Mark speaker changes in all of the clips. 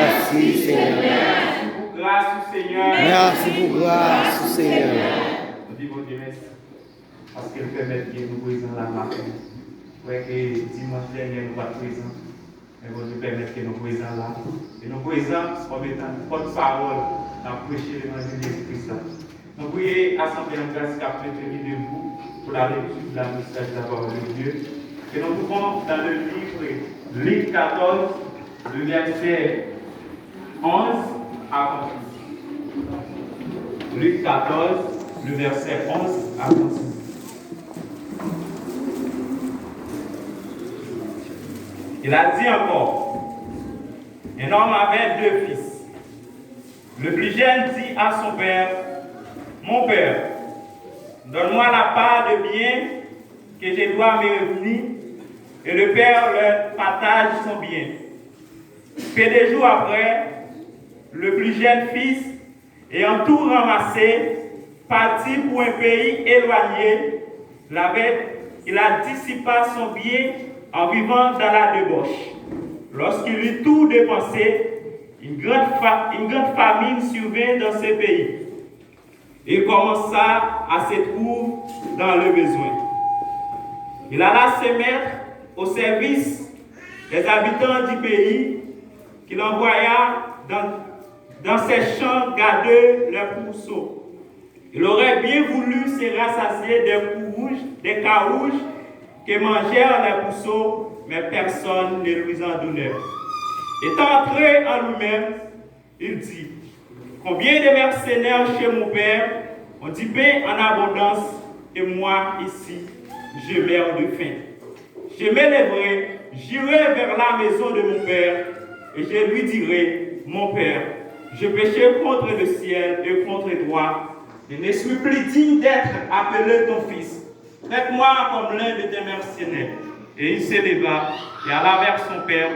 Speaker 1: Merci, Seigneur.
Speaker 2: Merci pour grâce, Seigneur.
Speaker 1: Merci pour grâce, Seigneur.
Speaker 2: Nous disons Dieu merci. Parce qu'elle permet que nous présents la matin. Ouais, que dimanche dernier nous pas présents. Mais vous nous permettez que nous présents là. Et nous présents comme étant votre parole dans prêcher l'évangile de Jésus-Christ. Nous prions Assemblée en grâce qui a prétenu de vous pour la lecture de la message de la parole de Dieu. Que nous trouvons dans le livre 14, le verset 11 à 26. Luc 14, le verset 11 à 26. Il a dit encore, un homme avait 2 fils. Le plus jeune dit à son père, mon père, donne-moi la part de bien que je dois me revenir. Et le père leur partage son bien. Peu de jours après, le plus jeune fils, ayant tout ramassé, partit pour un pays éloigné. Il a dissipé son bien en vivant dans la débauche. Lorsqu'il eut tout dépensé, une grande famine survint dans ce pays. Il commença à se trouver dans le besoin. Il alla se mettre au service des habitants du pays, qu'il envoya dans ses champs garder leurs pourceaux. Il aurait bien voulu se rassasier des carouges que mangèrent les pourceaux, mais personne ne lui en donnait. Étant entré en lui-même, il dit, combien de mercenaires chez mon père ont du pain en abondance, et moi ici, je meurs de faim. Je m'élèverai, j'irai vers la maison de mon père, et je lui dirai, mon père, je péchais contre le ciel et contre toi. Je ne suis plus digne d'être appelé ton fils. Traite-moi comme l'un de tes mercenaires. Et il se leva et alla vers son père.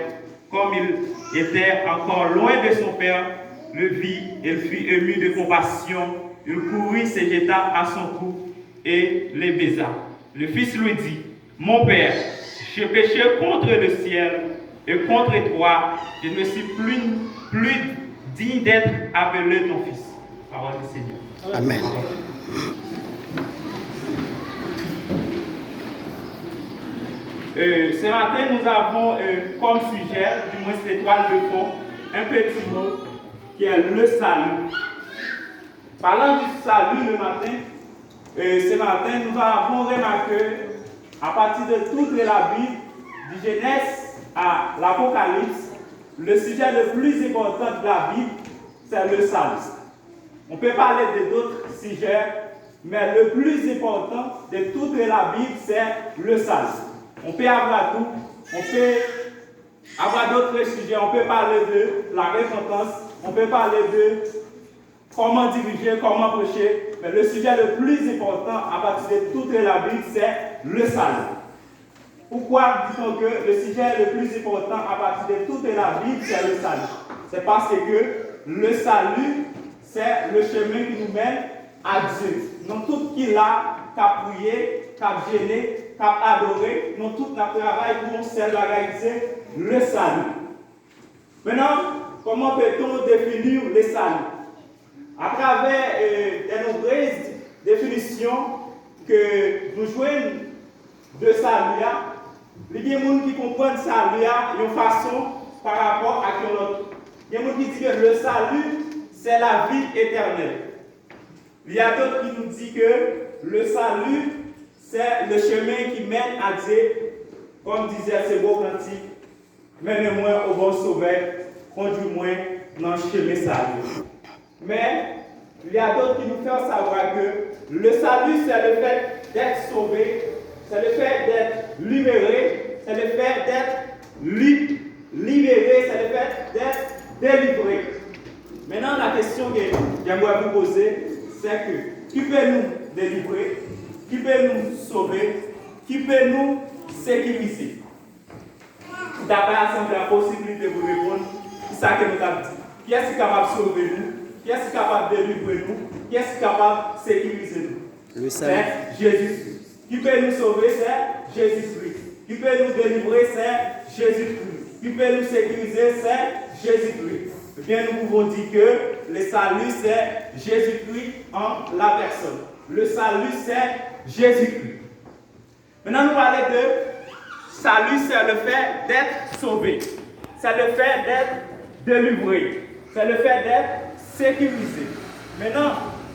Speaker 2: Comme il était encore loin de son père, le vit et fut ému de compassion. Il courut, se jeta à son cou et le baisa. Le fils lui dit, mon père, je péchais contre le ciel et contre toi. Je ne suis plus digne d'être appelé ton fils. Parole du Seigneur.
Speaker 1: Amen.
Speaker 2: Ce matin, nous avons comme sujet, du moins c'est l'étoile de fond, un petit mot qui est le salut. Parlant du salut le matin, ce matin, nous avons remarqué, à partir de toute la Bible, du Genèse à l'Apocalypse, le sujet le plus important de la Bible, c'est le salut. On peut parler d'autres sujets, mais le plus important de toute la Bible, c'est le salut. On peut avoir tout, on peut avoir d'autres sujets, on peut parler de la repentance, on peut parler de comment diriger, comment prêcher, mais le sujet le plus important à partir de toute la Bible, c'est le salut. Pourquoi dit-on que le sujet le plus important à partir de toute la Bible, c'est le salut? C'est parce que le salut, c'est le chemin qui nous mène à Dieu. Non tout qui l'a, qu'à prier, qu'à gêner, qu'à adorer, non tout notre travail pour celle à réaliser le salut. Maintenant, comment peut-on définir le salut? À travers des nombreuses définitions que nous jouons de salut, il y a des gens qui comprennent salut d'une façon par rapport à l'autre. Il y a des gens qui disent que le salut, c'est la vie éternelle. Il y a d'autres qui nous disent que le salut, c'est le chemin qui mène à Dieu, comme disait ce beau cantique, mène-moi au bon sauveur, conduis-moi dans le chemin salut. Mais il y a d'autres qui nous font savoir que le salut, c'est le fait d'être sauvé, c'est le fait d'être libéré, c'est le fait d'être libéré, c'est le fait d'être délivré. Maintenant, la question que j'aimerais vous poser, c'est que qui peut nous délivrer, qui peut nous sauver, qui peut nous sécuriser? Si d'abord, c'est la possibilité de vous répondre, c'est ça que nous avons dit. Qui est capable de sauver nous? Qui est capable de délivrer nous? Qui est capable de sécuriser nous? C'est Jésus. Qui peut nous sauver, c'est Jésus-Christ. Qui peut nous délivrer, c'est Jésus-Christ. Qui peut nous sécuriser, c'est Jésus-Christ. eh bien nous pouvons dire que le salut c'est Jésus-Christ en la personne. Le salut c'est Jésus-Christ. Maintenant nous parlons de salut, c'est le fait d'être sauvé. C'est le fait d'être délivré. C'est le fait d'être sécurisé. Maintenant,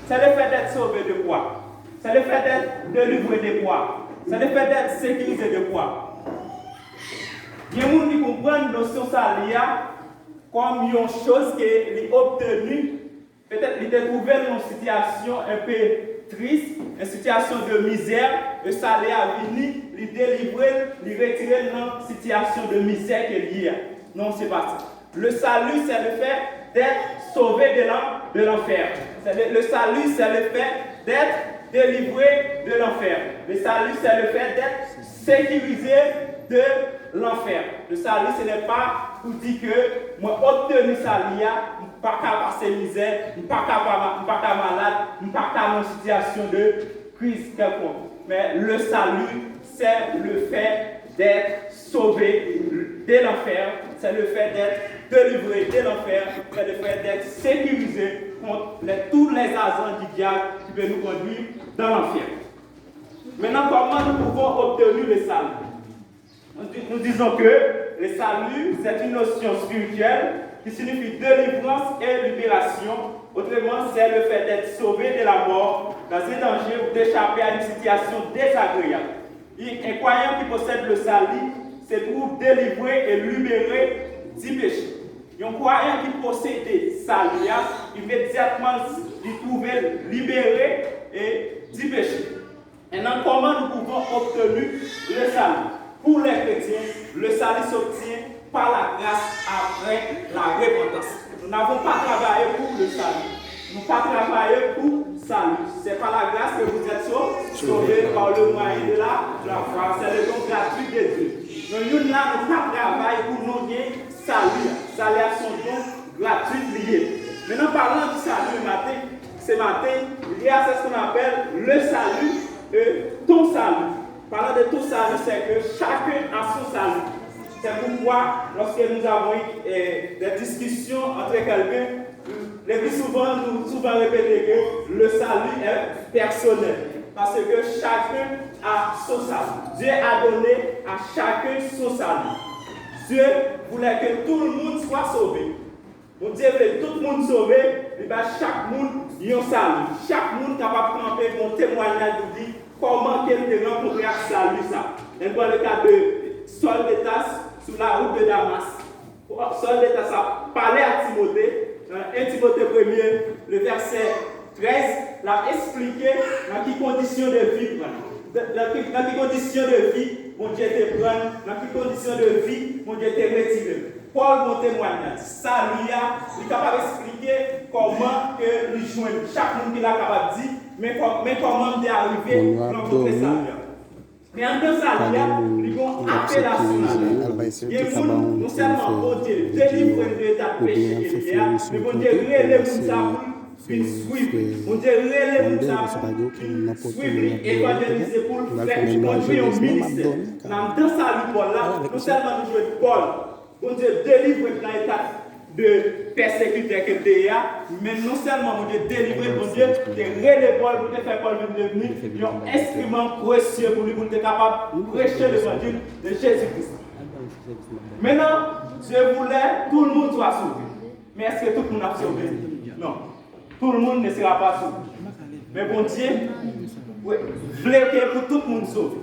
Speaker 2: c'est le fait d'être sauvé de quoi? C'est le fait d'être délivré de quoi? C'est le fait d'être sécurisé de quoi? Il y a des gens qui comprennent la notion de salut comme une chose qu'il a obtenue. Peut-être qu'il a trouvé dans une situation un peu triste, une situation de misère, et ça a venu, il délivrer, il retirer dans une situation de misère qu'il y a. Non, c'est pas ça. Le salut, c'est le fait d'être sauvé de l'enfer. Le salut, c'est le fait d'être délivré de l'enfer. Le salut, c'est le fait d'être sécurisé de l'enfer. Le salut, ce n'est pas pour dire que moi, obtenu salut, je ne pas passer misère, je ne pas malade, je ne pas dans une situation de crise quelconque. Mais le salut, c'est le fait d'être sauvé de l'enfer, c'est le fait d'être délivré de l'enfer, c'est le fait d'être sécurisé contre tous les agents du diable qui peuvent nous conduire dans l'enfer. Maintenant, comment nous pouvons obtenir le salut? Nous disons que le salut, c'est une notion spirituelle qui signifie délivrance et libération. Autrement, c'est le fait d'être sauvé de la mort dans un danger ou d'échapper à une situation désagréable. Un croyant qui possède le salut se trouve délivré et libéré du péché. Un croyant qui possède le salut, immédiatement, il trouve libéré et du péché. Maintenant, comment nous pouvons obtenir le salut? Pour les chrétiens, le salut s'obtient par la grâce après la repentance. Nous n'avons pas travaillé pour le salut. Nous n'avons pas travaillé pour le salut. C'est par la grâce que vous êtes sauvés par le moyen de la foi. C'est le don gratuit de Dieu. Nous n'avons pas travaillé pour nous gagner salut. Salut à son don gratuit lié. Maintenant, parlant du salut ce matin, il y a ce qu'on appelle le salut et ton salut. Parlant de tout salut, c'est que chacun a son salut. C'est pourquoi, lorsque nous avons eu des discussions entre quelqu'un, les plus souvent, nous répétons que le salut est personnel. Parce que chacun a son salut. Dieu a donné à chacun son salut. Dieu voulait que tout le monde soit sauvé. Donc Dieu veut tout le monde sauvé, et bien chaque monde a un salut. Chaque monde est capable de prendre mon témoignage de dire comment il a rencontré avec salut ça. Dans le cas de Saul de Tarse sur la route de Damas. Saul de Tarse a parlé à Timothée, dans 1 Timothée 1er, le verset 13, l'a expliqué dans quelles conditions de vie dans quelles conditions de vie mon Dieu te prend, dans quelles conditions de vie mon Dieu te retire. Paul, mon témoignage, ça lui est capable d'expliquer comment que lui joindre. Chaque monde qui l'a capable de dire, mais comment il est arrivé à rencontrer ça. Mais en tant que ça, il y a une appellation. Non seulement bon Dieu délivre de l'état de péché, mais bon Dieu relève ça pour suivre. Bon Dieu relève ça pour suivre et évangéliser pour faire conduire un ministère. Dans ça, Paul-là, non seulement nous jouons Paul. Bon Dieu délivre dans l'état de persécuteur que tu es, mais non seulement mon Dieu délivre, mon Dieu te relève pour te faire Paul devenir un instrument précieux pour lui, pour être capable de prêcher l'évangile de Jésus-Christ. Maintenant, Dieu voulait que tout le monde soit sauvé. Mais est-ce que tout le monde a sauvé? Non. Tout le monde ne sera pas sauvé. Mais bon Dieu voulait que pour tout le monde sauvé.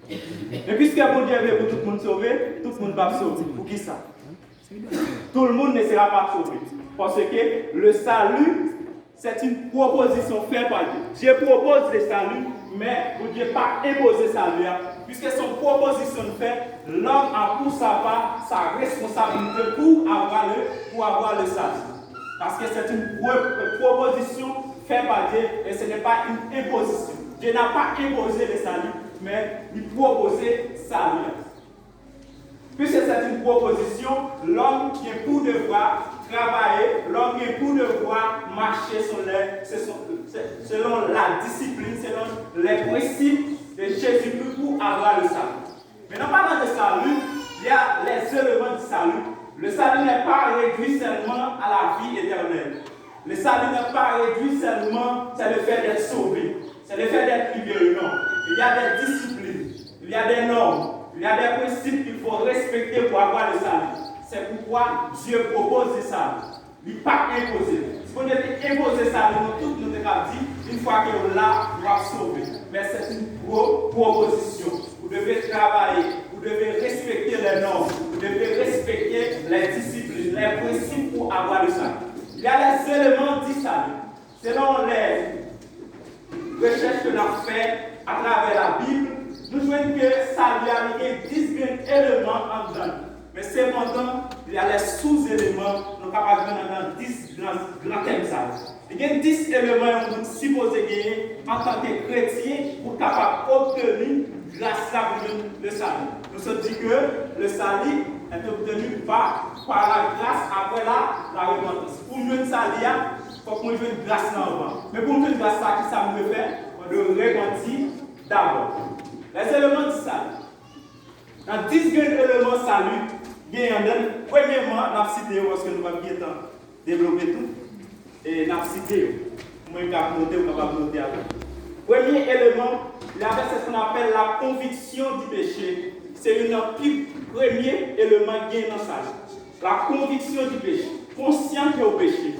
Speaker 2: Et puisque bon Dieu veut pour tout le monde sauver, tout le monde va sauver. Pour qui ça? Tout le monde ne sera pas sauvé. Parce que le salut, c'est une proposition faite par Dieu. Dieu propose le salut, mais Dieu n'a pas imposé salut. Puisque son proposition faite, l'homme a pour sa part sa responsabilité pour avoir le salut. Parce que c'est une proposition faite par Dieu et ce n'est pas une imposition. Dieu n'a pas imposé le salut, mais il proposait salut. Puisque c'est une proposition, l'homme qui est pour devoir travailler, l'homme qui est pour devoir marcher selon la discipline, selon les principes de Jésus-Christ pour avoir le salut. Maintenant, parlant de salut, il y a les éléments du salut Le salut n'est pas réduit seulement à la vie éternelle. Le salut n'est pas réduit seulement, c'est le fait d'être sauvé. C'est le fait d'être libéré. Non. Il y a des disciplines, il y a des normes, il y a des principes qu'il faut respecter pour avoir le salut. C'est pourquoi Dieu propose le salut. Il n'est pas imposé. Si vous devez imposer ça, nous tous nous avons dit, une fois que là, vous va sauver. Mais c'est une proposition. Vous devez travailler, vous devez respecter les normes, vous devez respecter les disciplines, les principes pour avoir le salut. Il y a les éléments du salut. Selon les recherches que l'on a faites à travers la Bible, nous voyons que salut a 10 éléments en dedans. Mais cependant, il y a les sous-éléments, nous sommes capables de dans 10 grands thèmes. Il y a 10 éléments que nous sommes supposés gagner en tant que chrétiens pour capable obtenir grâce à le salut. Nous sommes dit que le salut est obtenu par la grâce après la repentance. Pour nous, le salut, il faut qu'on ait une grâce normalement. Mais pour nous, une grâce, qui ça nous fait? On doit repentir d'abord. Les éléments du salut. Dans 10 éléments salut, premièrement, nous avons cité, parce que nous avons bien développer tout, et nous avons cité, moi je vais noter ou capable noter avant. Premier élément, il y avait ce qu'on appelle la conviction du péché. C'est un premier élément qui est dans salut. La conviction du péché, conscient qu'il y a au péché.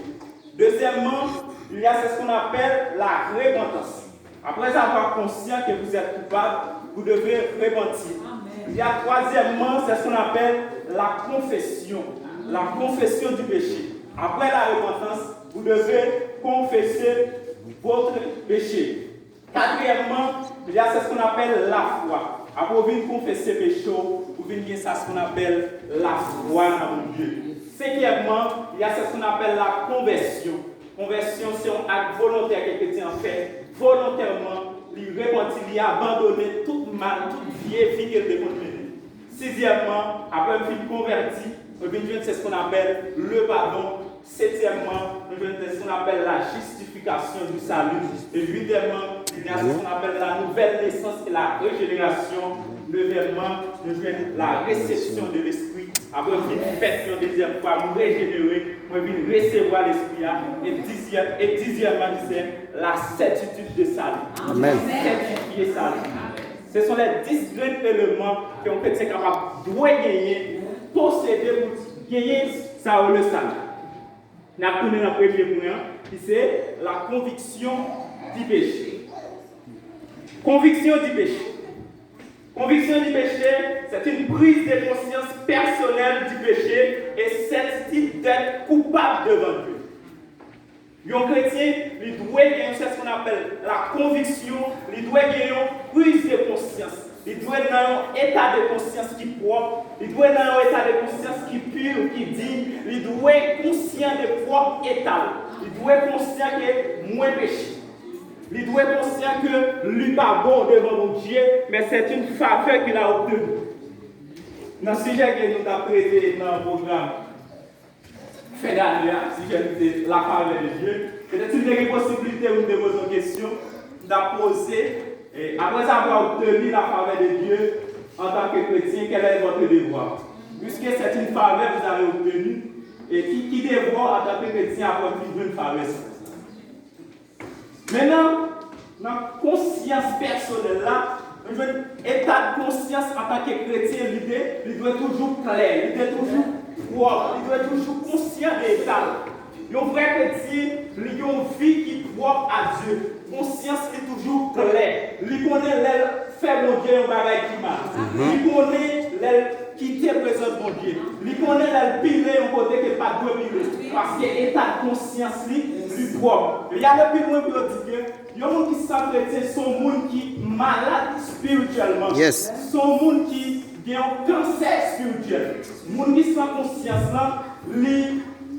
Speaker 2: Deuxièmement, il y a ce qu'on appelle la repentance. Après avoir conscient que vous êtes coupable, vous devez repentir. Il y a troisièmement, c'est ce qu'on appelle la confession du péché. Après la repentance, vous devez confesser votre péché. Quatrièmement, il y a ce qu'on appelle la foi. Après vous venez confesser le péché, vous venez ça ce qu'on appelle la foi en Dieu. Cinquièmement, il y a ce qu'on appelle la conversion. Conversion, c'est un acte volontaire que les chrétiens fait volontairement. Il repentit, il a abandonné toute mal, toute vieille vie qu'il devait mener. Sixièmement, après une vie convertie, c'est ce qu'on appelle le pardon. Septièmement, c'est ce qu'on appelle la justification du salut. Et huitièmement, il y a ce qu'on appelle la nouvelle naissance et la régénération. Neuvièmement, la réception de l'esprit. Après une fête une deuxième fois, nous régénérer, nous recevoir l'esprit. Et dixièmement, c'est la certitude de salut.
Speaker 1: Amen.
Speaker 2: Certifier salut. Ce sont les 10 grands éléments que l'on peut être capable de gagner, posséder pour gagner ça ou le salut. Nous avons tourné dans le premier point, qui c'est la conviction du péché. Conviction du péché. Conviction du péché, c'est une prise de conscience personnelle du péché et certitude d'être coupable devant Dieu. Un chrétien, il doit gagner ce qu'on appelle la conviction, il doit gagner une prise de conscience. Il doit être dans un état de conscience qui est propre, il doit être dans un état de conscience qui est pur, qui dit, il doit être conscient de propre état. Il doit être conscient que moins péché. Il doit être conscient que lui n'est pas bon devant mon Dieu, mais c'est une faveur qu'il a obtenue. Dans le sujet que nous avons traité dans le programme fin d'année, si je dis la faveur de Dieu, peut-être qu'il y a une possibilité où de poser une question, de poser, après avoir obtenu la faveur de Dieu en tant que chrétien, quel est votre devoir? Puisque c'est une faveur que vous avez obtenue, et qui devoir en tant que chrétien avoir une faveur? Maintenant, dans la conscience personnelle, là, un état de conscience en tant que chrétien, il doit être toujours clair, il doit être toujours propre, il doit être toujours conscient de l'état. Un vrai chrétien, il a une vie qui est propre à Dieu. Conscience est toujours claire. Il connaît les faire mon Dieu un bagage qui marche. Il connaît les quitter présent mon Dieu. Il connaît les piler un côté qui n'est pas de piler. Parce que l'état de conscience lui propre. Il y a le plus loin pour dire que il y a des gens qui sont chrétiens, sont des gens qui sont malades spirituellement.
Speaker 1: Yes.
Speaker 2: Sont des gens qui ont un cancer spirituel. Les gens qui sont conscience là,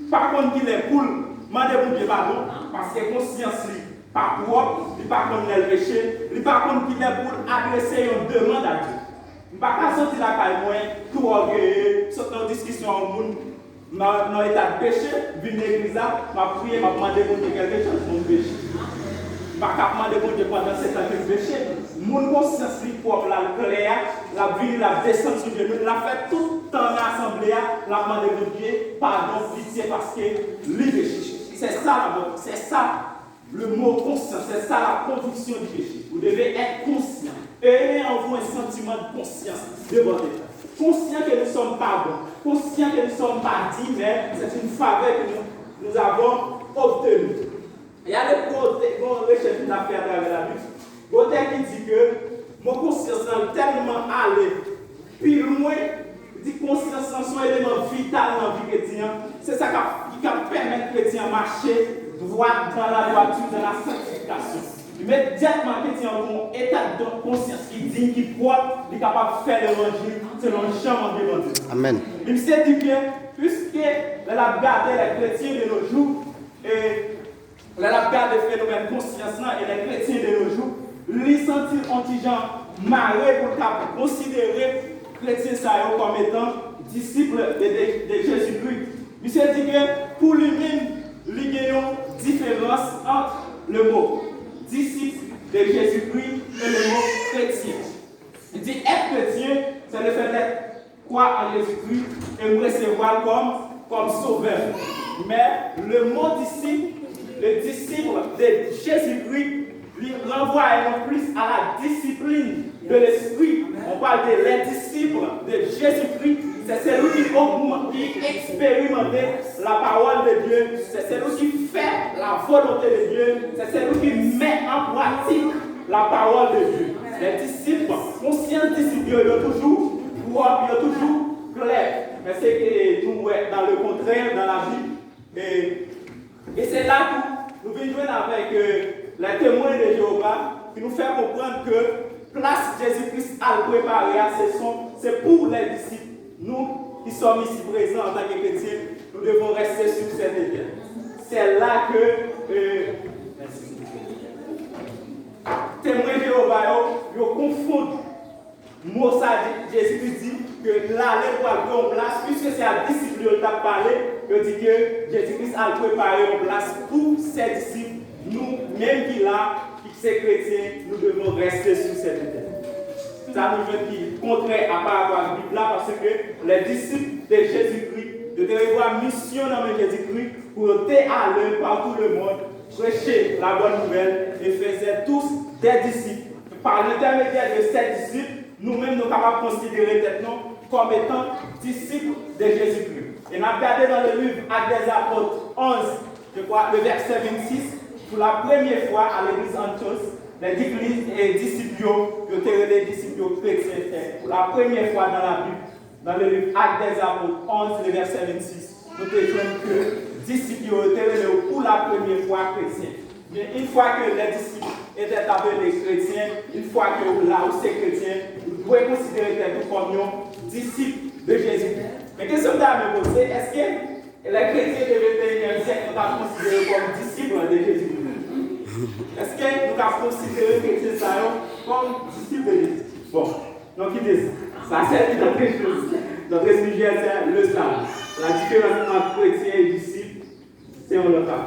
Speaker 2: par contre, il est pour demander Dieu pardon, parce que conscience n'est pas propre, il n'est pas contre le péché, il n'est pas contre qu'il est pour adresser une demande à Dieu. Il ne peut pas sortir la caille moins, tout orgueilleux, sortir en discussion au monde, dans l'état de péché, venir à l'église, m'a prié, m'a demandé pour quelque chose, mon péché. pas capable de Dieu pendant 7 ans de péché. Mon conscience propre, la claire, la vie, la descente sur Dieu, la fait tout le temps dans l'assemblée, la demande de Dieu, pardon, pitié, parce que lui péché. C'est ça c'est ça le mot conscience, c'est ça la conviction du péché. Vous devez être conscient. Ayez en vous un sentiment de conscience de votre état. Conscient que nous ne sommes pas bons, conscient que nous ne sommes pas dits, mais c'est une faveur que nous avons obtenue. Il y a des recherches qu'on a fait à travers la Bible. Côté qui dit que mon conscience est tellement allé, puis loin, il dit que conscience est un élément vital dans la vie chrétienne. C'est ça qui permet aux chrétiens de marcher droit dans la droiture, dans la sanctification. Immédiatement, chrétien a un état de conscience qui dit, qui propre, il est capable de faire l'évangile selon le champ de l'évangile.
Speaker 1: Amen.
Speaker 2: Il s'est dit que, puisque la garde les chrétiens de nos jours, et la garde le phénomène conscience et les chrétiens de nos jours, ils sentent anti-gens marrés pour considérer les chrétiens comme étant disciples de Jésus-Christ. Il s'est dit que pour lui-même, il y a une différence entre le mot disciple de Jésus-Christ et le mot chrétien. Il dit être chrétien, c'est le fait d'être croire en Jésus-Christ et nous recevoir comme sauveur. Mais le mot disciple, le disciple de Jésus-Christ, lui renvoie plus à la discipline de l'esprit. On parle de les disciples de Jésus-Christ. C'est celui qui expérimente la parole de Dieu. C'est celui qui fait la volonté de Dieu. C'est celui qui met en pratique la parole de Dieu. Les disciples, conscients disciples, ils ont toujours droit, ils ont toujours clair. Mais c'est que nous, dans le contraire, dans la vie. Et c'est là que nous venons avec les témoins de Jéhovah qui nous fait comprendre que place Jésus-Christ à le préparer, c'est pour les disciples. Nous qui sommes ici présents en tant que chrétiens, nous devons rester sur cette étienne. C'est là que témoins de Jéhovah ils confondent. Moussa Jésus dit que là, les pour en place, puisque c'est à disciple qui a parlé, il dit que Jésus-Christ a préparé en place pour ses disciples. Nous, même qui là, qui sommes chrétiens, nous devons rester sur cette étienne. Ça nous fait contraire à part avoir la Bible là, parce que les disciples de Jésus-Christ, de devoir mission dans Jésus-Christ pour aller partout le monde, prêcher la bonne nouvelle et faisaient tous des disciples. Par l'intermédiaire de ces disciples, nous-mêmes nous sommes capables de considérer maintenant comme étant disciples de Jésus-Christ. Et nous avons regardé dans le livre Actes des Apôtres 11, je crois, le verset 26, pour la première fois à l'église Antioche, les disciples, les disciples chrétiens, pour la première fois dans la Bible, dans le livre Actes des Apôtres 11, le verset 26, nous découvrons que les disciples étaient pour la première fois chrétiens. Mais une fois que les disciples étaient appelés chrétiens, une fois que là où c'est chrétien, vous pouvez considérer que comme disciples de Jésus. Mais qu'est-ce que vous avez posé? Est-ce que les chrétiens du 21e siècle sont considérés comme disciples de Jésus? Est-ce que nous avons considéré les chrétiens comme disciples de Jésus? Bon, donc il dit ça c'est notre chose. Notre sujet c'est le salut. La différence entre chrétiens et disciples, c'est on le fait.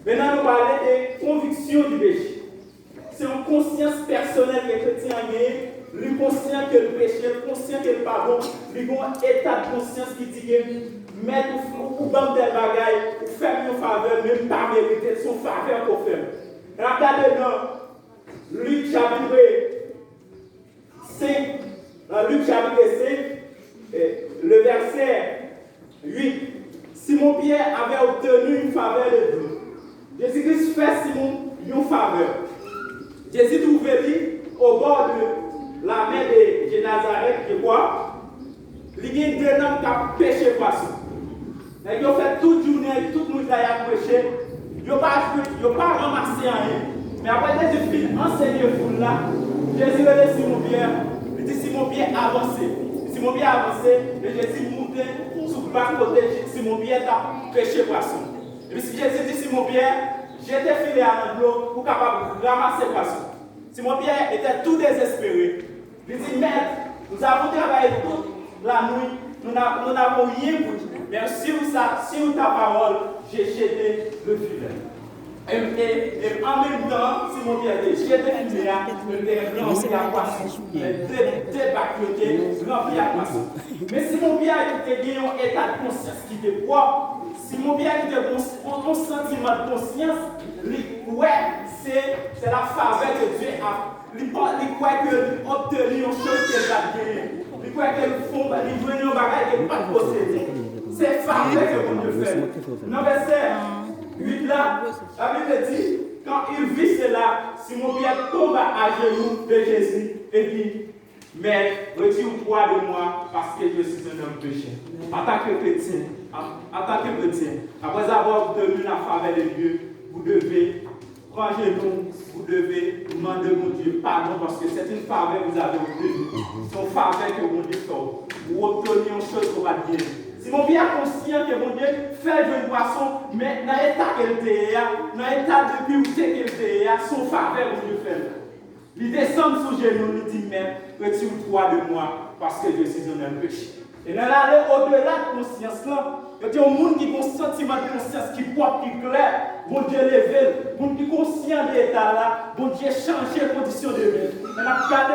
Speaker 2: Maintenant, nous parlons des convictions du péché. C'est une conscience personnelle que les chrétiens ont, lui conscient que le péché, conscient que le pardon, lui un état de conscience qui dit que mettre ou bande des bagailles, ou faire une faveur, même pas mériter son faveur qu'on fait. Regardez dans Luc chapitre 5, dans Luc chapitre 5, le verset 8. Simon Pierre avait obtenu une faveur de Dieu. Jésus-Christ fait Simon une faveur. Jésus trouve lui au bord de la mer de Nazareth, je crois. Il y a deux hommes qui ont pêché poisson. Ils ont fait toute journée, tout le monde a pêché. Ils n'ont pas ramassé rien. Mais après Jésus enseigné pour là, Jésus a dit Simon Pierre, il dit Simon Pierre avancé. Simon Pierre avancé, et Jésus montait sur le bas côté, Simon Pierre a pêché poisson. Et puis Jésus dit Simon Pierre, j'étais filé à l'eau pour capable de ramasser poisson. Simon Pierre était tout désespéré. Il dit Maître, nous avons travaillé toute la nuit, nous n'avons rien pour dire. Mais sur ta parole, j'ai jeté le filet. Et en même temps, Simon Pierre dit, j'ai défini là, le rempli à poisson. Deux bacs remplis à poisson. Mais Simon Pierre était gagné un état de conscience qui était propre. Simon Pierre était un sentiment de conscience. Ouais, c'est la faveur que Dieu a. Il croit que obtenir une chose qu'elle a gagnée. Il croit qu'elle font, il veut un bagage qu'elle n'a pas possédé. C'est faveur que Dieu fait. Dans le verset 8 là, la Bible dit, quand il vit cela, Simon Pierre tombe à genoux de Jésus et dit, mais retire-toi de moi parce que je suis un homme péché. En tant que chrétien, après avoir obtenu la faveur de Dieu, vous devez prendre genoux, vous devez demander à Dieu pardon parce que c'est une faveur que vous avez obtenue. C'est une faveur que mon Dieu fait. Vous obtenez une chose qu'on va dire. Si mon bien conscient que mon Dieu fait jouer une poisson, mais dans l'état qu'elle était, dans l'état de pureté qu'elle était, son faveur mon Dieu fait. Il descend sous genoux, il dit même, retire-toi de moi parce que je suis un homme péché. Et dans l'aller au-delà de conscience là, il y a un monde qui a un sentiment de conscience qui propre, qui clair. Bon Dieu levé, bon Dieu conscient de l'état là, bon Dieu changé les conditions de vie. On a regardé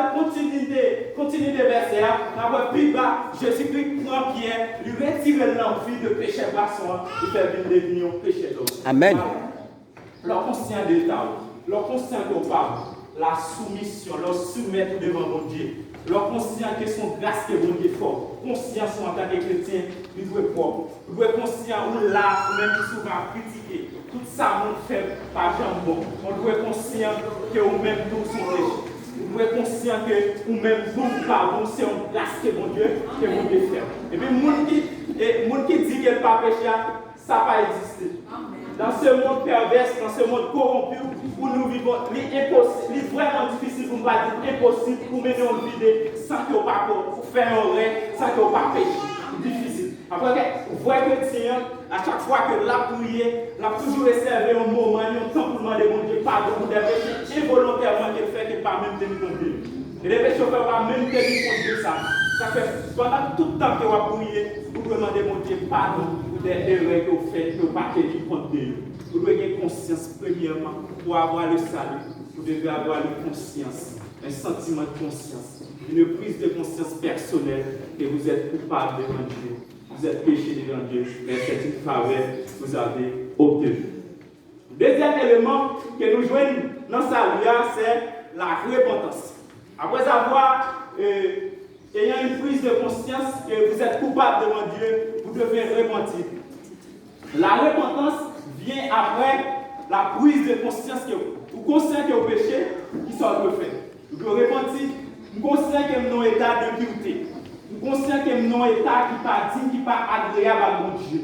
Speaker 2: continuité verset là, on a plus bas, Jésus-Christ prend Pierre, lui retire l'envie de péché garçon, il fait devenir un pécheur.
Speaker 1: Amen.
Speaker 2: Leur conscient de l'état, leur conscient qu'on parle, la soumission, leur soumettre devant mon Dieu. Leur conscient que son grâce que bon Dieu fort. Conscience en tant que chrétien, il doit être propre. Il doit être conscient ou là, ou même souvent critiquer. Tout ça, on fait par jambon. On doit être conscient que ou même tout son péché. On doit être conscient que ou même tout pardon, c'est une grâce que mon Dieu fait. Et puis, les gens qui disent qu'il n'est pas péché, ça n'a pas existé. Dans ce monde pervers, dans ce monde corrompu où nous vivons, il est vraiment difficile pour nous dire impossible pour mener une vie sans que vous pas pour faire un rêve, sans que vous pas pécher. C'est difficile. Après, vous voyez que à chaque fois que la prière, l'a toujours réservé un moment, un temps pour demander mon Dieu pardon pour des péchés involontairement qu'il fait qu'il pas même tenir compte de lui. Et les péchés ne peuvent pas même tenir compte de ça. Ça fait pendant tout le temps que vous priez, vous demandez mon Dieu pardon pour des erreurs que vous faites, que vous ne pas tenir compte de lui. Vous devez avoir conscience, premièrement, pour avoir le salut. Vous devez avoir une conscience, un sentiment de conscience, une prise de conscience personnelle que vous êtes coupable devant Dieu. Vous êtes péché devant Dieu, mais c'est une faveur que vous avez obtenue. Deuxième élément que nous joignons dans sa vie, c'est la repentance. Après avoir ayant une prise de conscience que vous êtes coupable devant Dieu, vous devez repentir. La repentance vient après la prise de conscience que vous consciez que vous péchez, qui sont refait. Vous devez repentir, vous consciez que vous avez un état de pureté. Vous consciez que vous avez un état qui n'est pas digne, qui n'est pas agréable à mon Dieu.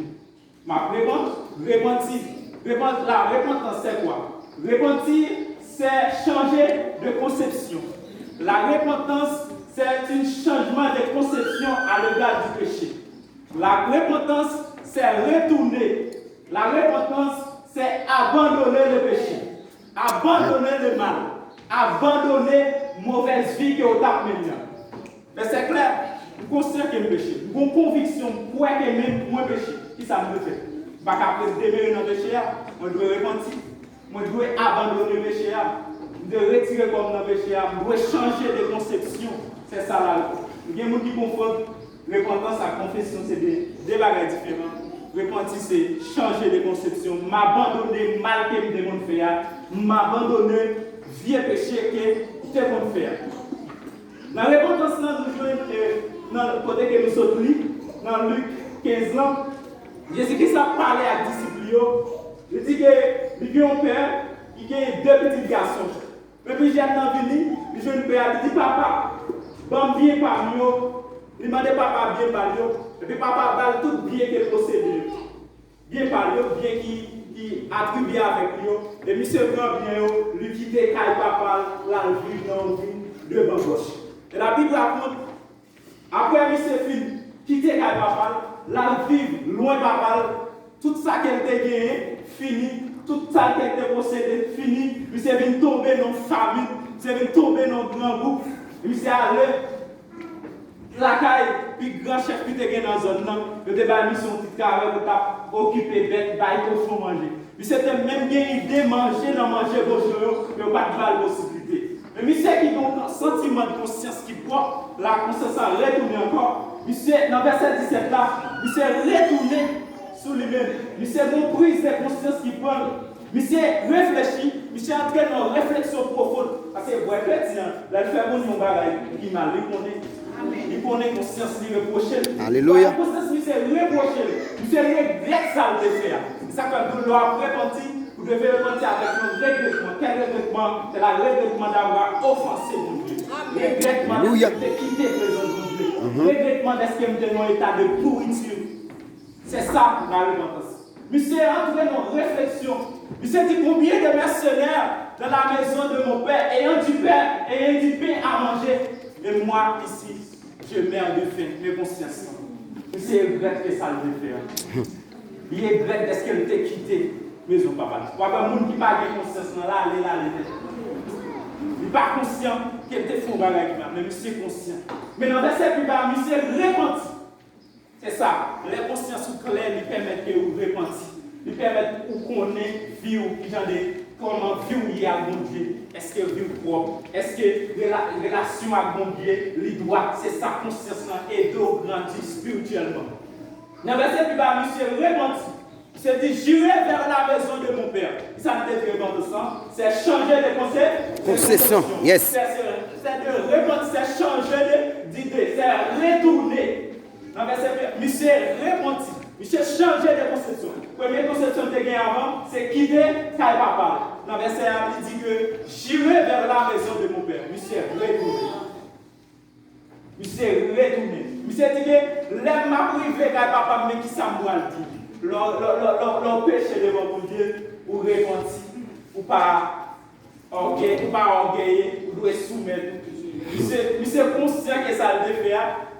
Speaker 2: Ma repentir. La repentance, c'est quoi? Repentir, c'est changer de conception. La repentance, c'est un changement de conception à l'égard du péché. La repentance, c'est retourner. La repentance, c'est abandonner le péché, abandonner le mal, abandonner la mauvaise vie que vous avez menée. Mais c'est clair, vous considérez qu'il y a un péché. Vous avez une conviction, vous pouvez même moins péché. Qui ça me fait? Parce qu'après demeurer dans le péché, on doit repentir. On doit abandonner le péché. On doit retirer comme dans le péché. On doit changer de conception. C'est ça là. Il y a des gens qui confondent repentance à confession, c'est des bagages différents. Repentir, c'est changer de conception, m'abandonner mal que je demande faire, m'abandonner vieux péché que je demande faire. Dans la repentance, nous jouons dans le côté que nous sommes dans Luc 15 ans, Jésus-Christ a parlé à disciples. Il dit qu'il y a un père qui a deux petits garçons. Et puis j'ai venu, le jeune père dit papa, bon bien parmi eux. Il m'a dit papa bien par eux. Et puis papa parle tout bien qu'il possède. Bien par eux, bien qui attribue avec eux. Et monsieur prend bien eux, lui quitte caille papa, la vie dans le vie de gauche. Et la Bible raconte, après monsieur fin, quitte caille papa, la vie loin papa, tout ça qu'elle a gagné, fini. Tout ça qui a été possédé, fini. Lui, c'est venu tomber dans la famille, c'est venu tomber dans le grand groupe. Lui, c'est allé la caille, puis grand chef qui était dans la zone, il était pas mis son petit carré pour t'occuper bête, pour faut manger. Puis c'était même bien idée manger dans manger vos jours, mais pas de mal possibilité. Mais monsieur qui a un sentiment de conscience qui prend, la conscience a retourné encore. Monsieur, dans verset 17 là, monsieur retourné sur lui-même. Monsieur mon prise de conscience qui prend. Monsieur réfléchit, monsieur entraîne dans une réflexion profonde. Parce que vous chrétien, là il fait bon mon bagage qui m'a il connaît conscience, il reproche.
Speaker 1: Alléluia.
Speaker 2: Conscience, monsieur reproche. Monsieur regrette ça de faire. C'est ça que vous l'avez repenti. Vous devez repentir avec un regrettement. Quel regrettement? C'est le regrettement d'avoir offensé mon Dieu. Regrettement de quitter le présent de mon Dieu. Regrettement d'être dans un état de pourriture. C'est ça la repentance. Monsieur est entré dans une réflexion. Monsieur dit combien de mercenaires dans la maison de mon père ayant du pain à manger. Et moi ici, je meurs de faim, mes consciences. Monsieur regrette que ça le faire. Il regrette d'être qu'elle t'a quitté. Maison papa. Papa, monde qui n'a pas de conscience, là, il n'est pas conscient qu'elle te fait un bagage, mais monsieur est conscient. Mais dans le verset plus bas, monsieur repenti. C'est ça. Les consciences claires lui permettent de vous repentir. Lui permettent de connaître vie comment vivre avec mon Dieu. Est-ce que vie propre? Est-ce que la relation avec mon Dieu, lui doit, c'est sa conscience et de grandir spirituellement. Dans le verset plus bas, monsieur repenti. C'est dit, j'irai vers la maison de mon père. Ça ne fait pas de sens. C'est changer de concept.
Speaker 1: Concession, yes.
Speaker 2: C'est de repentir, c'est changer d'idée. C'est retourner. Dans le verset, monsieur repentir. Monsieur changer de conception. Première conception que tu as avant, c'est quitter Kaï Papa. Dans le verset, il dit que j'irai vers la maison de mon père. Monsieur retourner. Monsieur retourner. Monsieur dit que l'aime m'a privé Kaï Papa, mais qui ça m'a dit. Leur péché devant mon Dieu, ou repentir, ou pas orgueiller, ou doit soumettre. Il est conscient que ça le fait.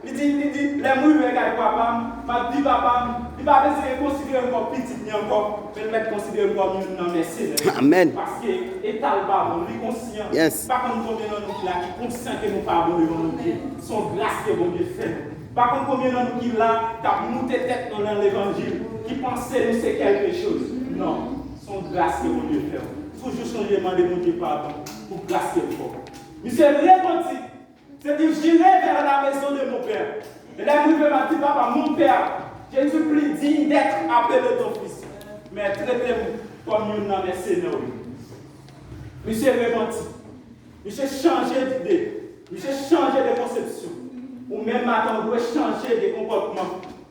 Speaker 2: Il dit, les mouilles avec papa, m'a dit papa, il va essayer de considérer encore petit, encore, mais le considérer comme une mercenaire.
Speaker 1: Amen.
Speaker 2: Parce que l'état le pardon, il est conscient.
Speaker 1: Yes.
Speaker 2: Par contre, combien de nous qui est conscient que nous pardonnons devant mon Dieu, son grâce que bon Dieu fait. Par contre, combien de nous qui là, qui a monté tête dans l'évangile, qui pensaient nous c'est quelque chose. Non, son grâce que mon Dieu fait. Il faut juste changer demander mon Dieu pardon pour grâce qu'il faut. Monsieur repenti. C'est-à-dire, j'irai vers la maison de mon père. Et là, vous pouvez m'a dit, papa, mon père, je ne suis plus digne d'être appelé ton fils. Mais traitez-moi comme une mercenaire. Monsieur repenti. Monsieur changé d'idée. Monsieur changé de conception. Ou même maintenant, on doit changer de comportement.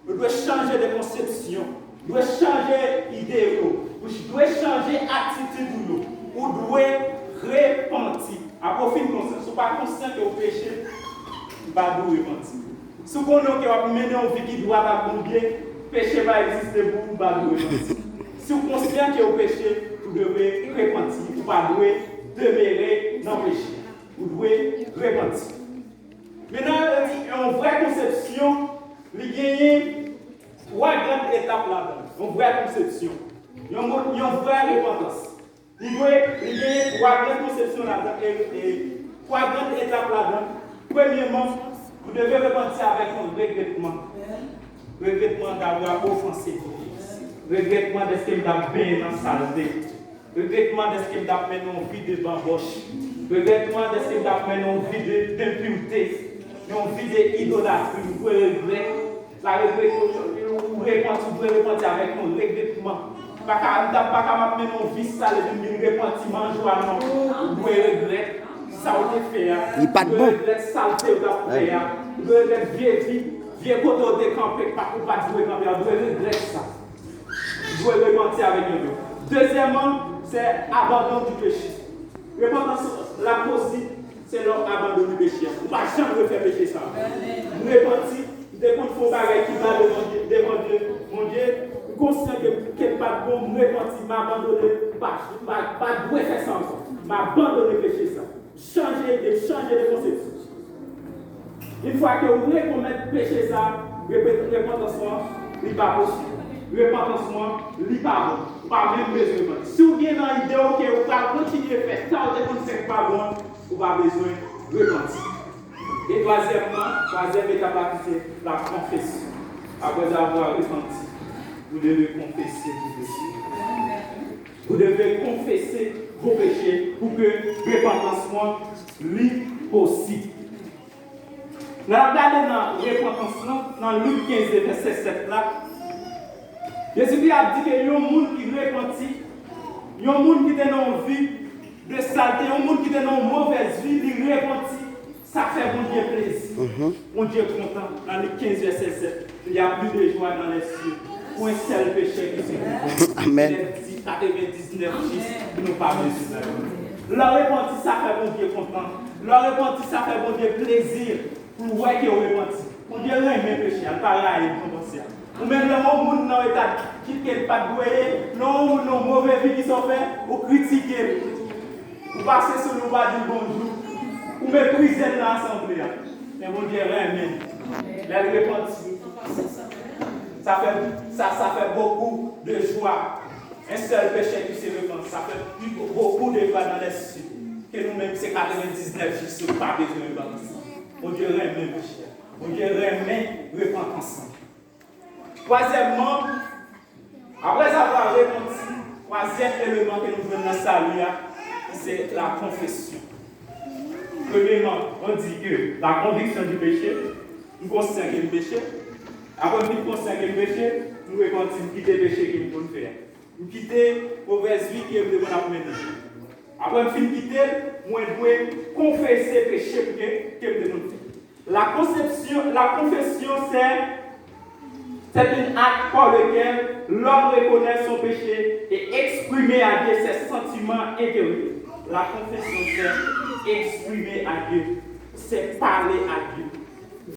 Speaker 2: On doit changer de conception. On doit changer d'idée. On doit changer d'attitude. On doit repentir. À profit de conscience. Si vous n'êtes pas conscient que vous péchez, vous ne pouvez pas repentir. Si vous connaissez que vous menez une vie qui doit abonder, le péché va exister pour vous, vous ne pouvez pas repentir. Si vous êtes conscient que vous péchez, vous devez repentir. Vous ne pouvez pas demeurer dans le péché. Vous devez repentir. Maintenant, une vraie conception, il y a trois grandes étapes là-dedans. Une vraie conception. Il y a une vraie repentance. Il y a trois grandes conceptions là-dedans et trois grandes étapes là-dedans. Premièrement, vous devez repentir avec un regrettement. Regrettement d'avoir offensé. Regrettement de ce qu'il a bien dans sa saleté. Regrettement de ce qu'il a mené en vie de bamboche. Regrettement de ce qu'il a mené en vie d'impureté. Une vie d'idolâtrie, vous pouvez regretter. La vous pouvez repentir avec un regrettement. Pas qu'à mettre une vie sale et une repentiment joie, non. Vous pouvez regretter. Ça vous fait.
Speaker 1: Il n'est pas de bon.
Speaker 2: Vous pouvez saleté ou d'après. Vous pouvez regretter vieille côté de camper, pas pour pas jouer camper. Vous pouvez regretter ça. Vous pouvez repentir avec nous. Deuxièmement, c'est abandon du péché. Repentance, la possible. C'est leur abandon du péché. Vous ne pouvez jamais faire péché ça. Vous repentez, dès qu'on fait pareil qui va devant Dieu, mon Dieu, conscient que quelque part bon, vous repentez, m'abandonner, pas de faire ça encore. M'abandonner péché ça. Changer de conception. Une fois que vous reconnaissez péché ça, repentance, il n'est pas possible. Repentance, il n'est pas bon. Pas même besoin de repentir. Si vous venez dans l'idée que vous allez continuer à faire ça, vous ne faites pas bon. Vous n'avez pas besoin de repentir. Et troisième étape, c'est la confession. Après avoir repenti, vous devez confesser vos péchés. Vous devez confesser vos péchés pour que repentance soit possible. Nous regardons dans la repentance, dans Luc 15, verset 7 là, Jésus a dit qu'il y a un monde qui repentit, il y a un monde qui est dans une vie de saleté, il y a un monde qui est dans une mauvaise vie, il repentit. Ça fait bon Dieu plaisir. Mon Dieu est content. Dans le 15 verset 7, il y a plus de joie dans les cieux. Pour un seul péché qui se fait.
Speaker 1: Amen.
Speaker 2: 99 qui nous parlent de leur repenti, ça fait bon Dieu content. Leur repenti, ça fait bon Dieu plaisir. Pour voir qu'ils ont repenti. Pour Dieu rien même péché. Elle parle à elle pour penser. Ou même le monde dans l'état qui ne pas de non, non, mauvais vie qui sont faits, ou critiquer. Ou passer sur le bas du bonjour. Ou mépriser l'assemblée. Mais mon Dieu, rien. La repentie. Ça fait beaucoup de joie. Un seul péché qui se repent. Ça fait beaucoup de joie dans les cieux. Que nous-mêmes, c'est 99 qui ne sont pas besoin de repentance. Mon Dieu, rien, péché. Mon Dieu, rien, repentance. Troisièmement, après avoir repenti, troisième élément que nous venons dans le salut, c'est la confession. Premièrement, on dit que la conviction du péché, nous conscients que le péché. Après, nous conscients que le péché, nous repentons, quitter le péché que nous pouvons faire. Nous quitter la mauvaise vie qui est devant la mener. Après, nous quitter, nous devons confesser le péché que nous devons faire. La confession, c'est un acte par lequel l'homme reconnaît son péché et exprimer à Dieu ses sentiments intérieurs. La confession, c'est exprimer à Dieu, c'est parler à Dieu.